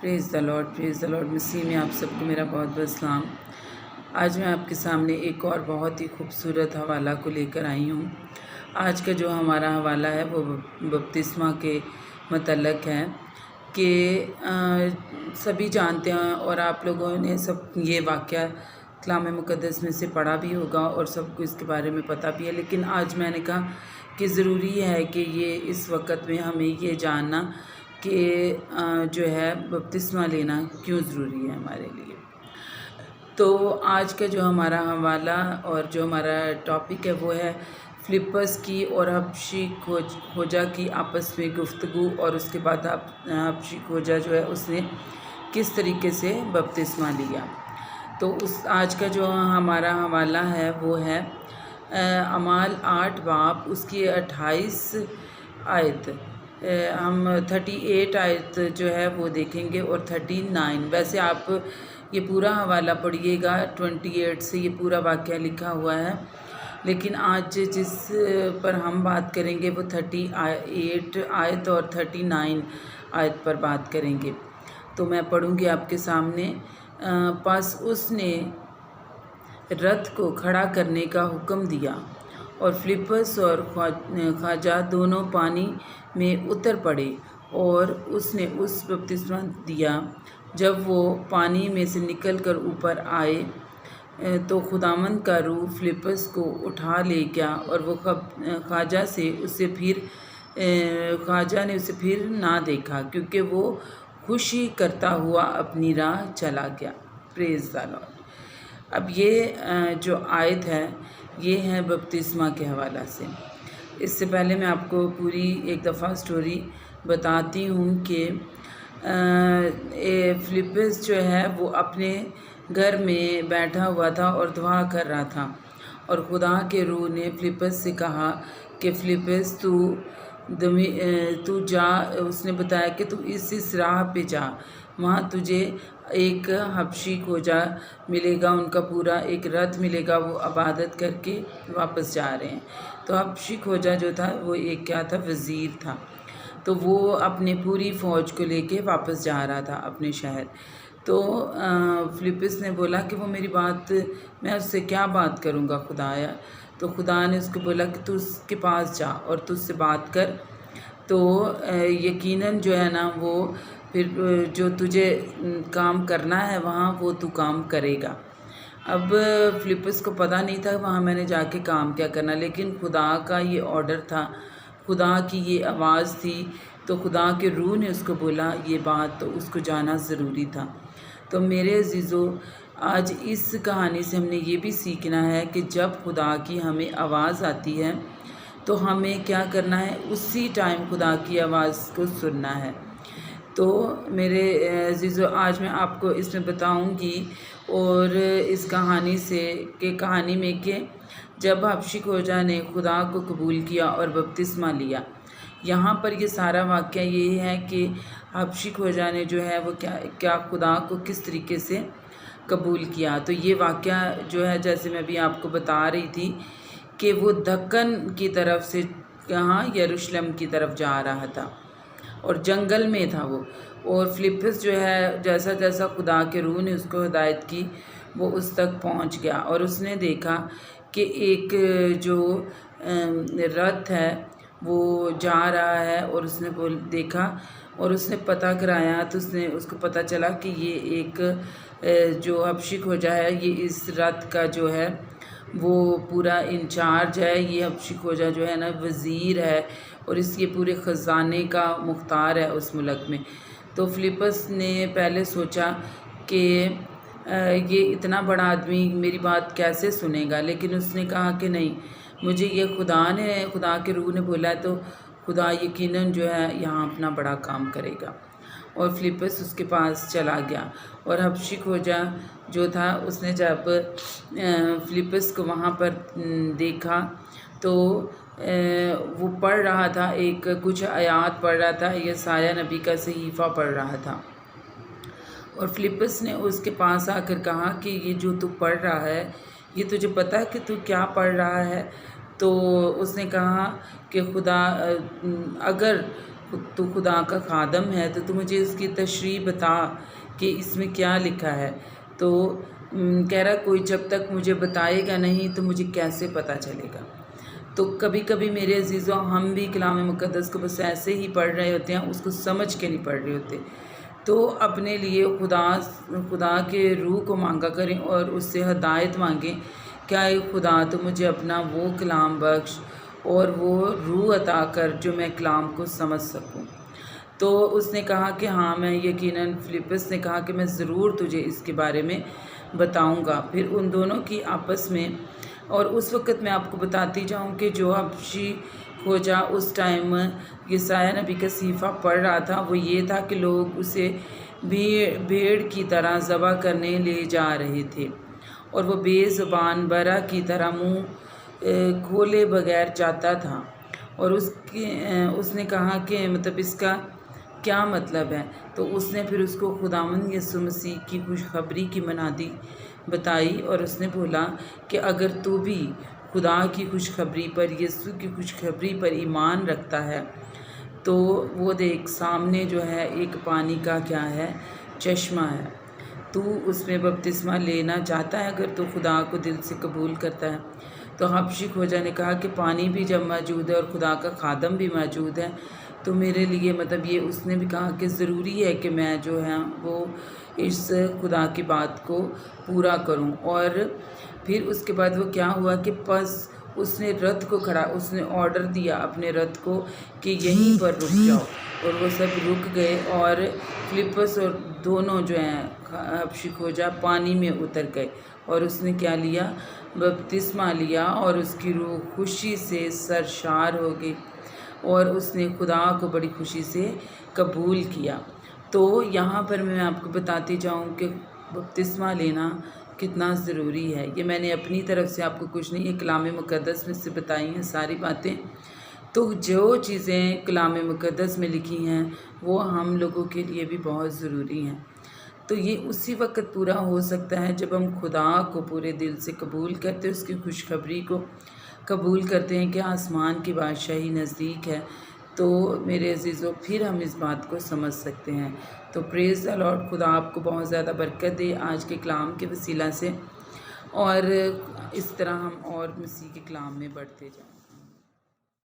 پریز دا lord مسیح میں آپ سب کو میرا بہت بہت سلام۔ آج میں آپ کے سامنے ایک اور بہت ہی خوبصورت حوالہ کو لے کر آئی ہوں۔ آج کا جو ہمارا حوالہ ہے وہ بپتسمہ کے متعلق ہے کہ سبھی جانتے ہیں اور آپ لوگوں نے سب یہ واقعہ کلام مقدس میں سے پڑھا بھی ہوگا اور سب کو اس کے بارے میں پتہ بھی ہے، لیکن آج میں نے کہا کہ ضروری ہے کہ یہ اس وقت میں ہمیں یہ جاننا کہ جو ہے بپتسمہ لینا کیوں ضروری ہے ہمارے لیے۔ تو آج کا جو ہمارا حوالہ اور جو ہمارا ٹاپک ہے وہ ہے فلپس کی اور حبشی کھوجا کی آپس میں گفتگو، اور اس کے بعد حبشی کھوجا جو ہے اس نے کس طریقے سے بپتسمہ لیا۔ تو آج کا جو ہمارا حوالہ ہے وہ ہے اعمال 8 باب اس کی 28 آیت۔ ہم 38 آیت جو ہے وہ دیکھیں گے اور 39۔ ویسے آپ یہ پورا حوالہ پڑھیے گا، 28 سے یہ پورا واقعہ لکھا ہوا ہے، لیکن آج جس پر ہم بات کریں گے وہ 38 آیت اور 39 آیت پر بات کریں گے۔ تو میں پڑھوں گی آپ کے سامنے۔ پس اس نے رتھ کو کھڑا کرنے کا حکم دیا اور فلپس اور خواجہ دونوں پانی میں اتر پڑے، اور اس نے اس بپتسمہ دیا۔ جب وہ پانی میں سے نکل کر اوپر آئے تو خداوند کا روح فلپس کو اٹھا لے گیا، اور وہ خواجہ نے اسے پھر نہ دیکھا، کیونکہ وہ خوشی کرتا ہوا اپنی راہ چلا گیا۔ پریز دا لارڈ۔ اب یہ جو آیت ہے یہ ہے بپتسمہ کے حوالہ سے۔ اس سے پہلے میں آپ کو پوری ایک دفعہ سٹوری بتاتی ہوں کہ فلپس جو ہے وہ اپنے گھر میں بیٹھا ہوا تھا اور دعا کر رہا تھا، اور خدا کے روح نے فلپس سے کہا کہ فلپس تو جا۔ اس نے بتایا کہ تو اس راہ پہ جا، وہاں تجھے ایک حبشی کھوجا ملے گا، ان کا پورا ایک رتھ ملے گا، وہ عبادت کر کے واپس جا رہے ہیں۔ تو حبشی کھوجا جو تھا وہ ایک کیا تھا، وزیر تھا، تو وہ اپنے پوری فوج کو لے کے واپس جا رہا تھا اپنے شہر۔ تو فلپس نے بولا کہ وہ میری بات، میں اس سے کیا بات کروں گا خدایا؟ تو خدا نے اس کو بولا کہ تو اس کے پاس جا اور تو اس سے بات کر، تو یقیناً جو ہے نا وہ پھر جو تجھے کام کرنا ہے وہاں وہ تو کام کرے گا۔ اب فلپس کو پتہ نہیں تھا وہاں میں نے جا کے کام کیا کرنا، لیکن خدا کا یہ آرڈر تھا، خدا کی یہ آواز تھی، تو خدا کے روح نے اس کو بولا یہ بات، تو اس کو جانا ضروری تھا۔ تو میرے عزیزو، آج اس کہانی سے ہم نے یہ بھی سیکھنا ہے کہ جب خدا کی ہمیں آواز آتی ہے تو ہمیں کیا کرنا ہے، اسی ٹائم خدا کی آواز کو سننا ہے۔ تو میرے عزیزو، آج میں آپ کو اس میں بتاؤں گی اور اس کہانی میں کہ جب حبشی کھوجا نے خدا کو قبول کیا اور بپتسمہ لیا۔ یہاں پر یہ سارا واقعہ یہ ہے کہ حبشی کھوجا نے جو ہے وہ کیا خدا کو کس طریقے سے قبول کیا۔ تو یہ واقعہ جو ہے، جیسے میں بھی آپ کو بتا رہی تھی کہ وہ دکن کی طرف سے کہاں، یروشلم کی طرف جا رہا تھا، اور جنگل میں تھا وہ، اور فلپس جو ہے جیسا جیسا خدا کے روح نے اس کو ہدایت کی وہ اس تک پہنچ گیا، اور اس نے دیکھا کہ ایک جو رتھ ہے وہ جا رہا ہے، اور اس نے دیکھا اور اس نے پتہ کرایا، تو اس کو پتہ چلا کہ یہ ایک جو حبشی کھوجا ہے یہ اس رتھ کا جو ہے وہ پورا انچارج ہے، یہ حبشی کھوجا جو ہے نا وزیر ہے، اور اس کے پورے خزانے کا مختار ہے اس ملک میں۔ تو فلپس نے پہلے سوچا کہ یہ اتنا بڑا آدمی میری بات کیسے سنے گا، لیکن اس نے کہا کہ نہیں، مجھے یہ خدا کے روح نے بولا ہے، تو خدا یقیناً جو ہے یہاں اپنا بڑا کام کرے گا۔ اور فلپس اس کے پاس چلا گیا، اور حبشی کھوجا جو تھا اس نے جب فلپس کو وہاں پر دیکھا تو وہ پڑھ رہا تھا، کچھ آیات پڑھ رہا تھا، یسایہ نبی کا صحیفہ پڑھ رہا تھا، اور فلپس نے اس کے پاس آ کر کہا کہ یہ جو تو پڑھ رہا ہے یہ تجھے پتہ ہے کہ تو کیا پڑھ رہا ہے؟ تو اس نے کہا کہ اگر تو خدا کا خادم ہے تو مجھے اس کی تشریح بتا کہ اس میں کیا لکھا ہے۔ تو کہہ رہا کوئی جب تک مجھے بتائے گا نہیں تو مجھے کیسے پتہ چلے گا۔ تو کبھی کبھی میرے عزیزوں ہم بھی کلام مقدس کو بس ایسے ہی پڑھ رہے ہوتے ہیں، اس کو سمجھ کے نہیں پڑھ رہے ہوتے۔ تو اپنے لیے خدا کے روح کو مانگا کریں اور اس سے ہدایت مانگیں، کیا اے خدا تو مجھے اپنا وہ کلام بخش اور وہ روح عطا کر جو میں کلام کو سمجھ سکوں۔ تو اس نے کہا کہ ہاں میں یقیناً، فلپس نے کہا کہ میں ضرور تجھے اس کے بارے میں بتاؤں گا۔ پھر ان دونوں کی آپس میں، اور اس وقت میں آپ کو بتاتی جاؤں کہ جو حبشی کھوجا اس ٹائم یسایہ نبی کا صحیفہ پڑھ رہا تھا، وہ یہ تھا کہ لوگ اسے بھیڑ کی طرح ذبح کرنے لے جا رہے تھے، اور وہ بے زبان برا کی طرح منہ کھولے بغیر جاتا تھا۔ اور اس نے کہا کہ مطلب اس کا کیا مطلب ہے؟ تو اس نے پھر اس کو خداوند یسوع مسیح کی خوشخبری کی منادی بتائی، اور اس نے بولا کہ اگر تو بھی خدا کی خوشخبری پر، یسوع کی خوشخبری پر ایمان رکھتا ہے تو وہ دیکھ سامنے جو ہے ایک پانی کا کیا ہے، چشمہ ہے، تو اس میں بپتسمہ لینا چاہتا ہے اگر تو خدا کو دل سے قبول کرتا ہے۔ تو حبشی کھوجا نے کہا کہ پانی بھی جب موجود ہے اور خدا کا خادم بھی موجود ہے تو میرے لیے مطلب یہ، اس نے بھی کہا کہ ضروری ہے کہ میں جو ہے وہ اس خدا کی بات کو پورا کروں۔ اور پھر اس کے بعد وہ کیا ہوا کہ پس اس نے رتھ کو کھڑا، اس نے آرڈر دیا اپنے رتھ کو کہ یہیں پر رک جاؤ، اور وہ سب رک گئے، اور فلپس اور دونوں جو ہیں حبشی کھوجا پانی میں اتر گئے، اور اس نے کیا لیا، بپتسمہ لیا، اور اس کی روح خوشی سے سرشار ہو گئی، اور اس نے خدا کو بڑی خوشی سے قبول کیا۔ تو یہاں پر میں آپ کو بتاتی جاؤں کہ بپتسمہ لینا کتنا ضروری ہے۔ یہ میں نے اپنی طرف سے آپ کو کچھ نہیں، یہ کلام مقدس میں سے بتائی ہیں ساری باتیں۔ تو جو چیزیں کلام مقدس میں لکھی ہیں وہ ہم لوگوں کے لیے بھی بہت ضروری ہیں۔ تو یہ اسی وقت پورا ہو سکتا ہے جب ہم خدا کو پورے دل سے قبول کرتے، اس کی خوشخبری کو قبول کرتے ہیں کہ آسمان کی بادشاہی نزدیک ہے۔ تو میرے عزیزوں پھر ہم اس بات کو سمجھ سکتے ہیں۔ تو پریز دی لارڈ، خدا آپ کو بہت زیادہ برکت دے آج کے کلام کے وسیلہ سے، اور اس طرح ہم اور مسیح کے کلام میں بڑھتے جائیں۔